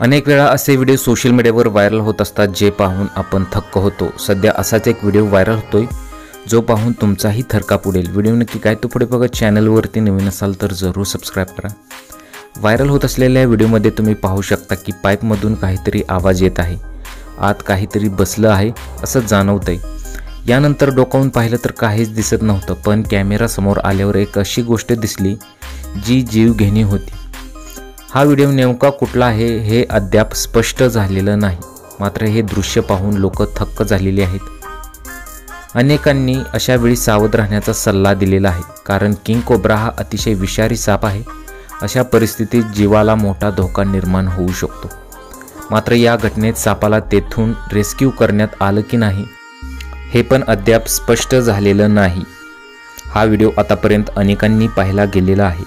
अनेक वेळा असे व्हिडिओ सोशल मीडियावर व्हायरल होत असतात जे पाहून आपण थक्क होतो। सध्या असाच एक व्हिडिओ व्हायरल होतोय जो पाहून तुमचाही थरकाप उडेल। व्हिडिओ नक्की काय तो पुढे बघा। चॅनलवरती नवीन असाल तर जरूर सबस्क्राइब करा। व्हायरल होत असलेल्या व्हिडिओमध्ये तुम्ही पाहू शकता की पाईपमधून काहीतरी आवाज येत आहे, आत काहीतरी बसलं आहे असं जाणवतंय। यानंतर डोकावून पाहिलं तर काहीच दिसत नव्हतं, पण कॅमेरा समोर आल्यावर एक अशी गोष्ट दिसली जी जीवघेणी होती। हा व्हिडिओ नेमका कुठला आहे हे अद्याप स्पष्ट झालेलं नाही, मात्र हे दृश्य पाहून लोक थक्क झालेले आहेत। अनेकांनी अशा वेळी सावध राहण्याचा सल्ला दिलेला आहे, कारण किंग कोब्रा हा अतिशय विषारी साप आहे। अशा परिस्थितीत जीवाला मोठा धोका निर्माण होऊ शकतो। मात्र या घटनेत सापाला तेथून रेस्क्यू करण्यात आलं की नाही हे पण अद्याप स्पष्ट झालेलं नाही। हा व्हिडिओ आतापर्यंत अनेकांनी पाहिला गेलेला आहे।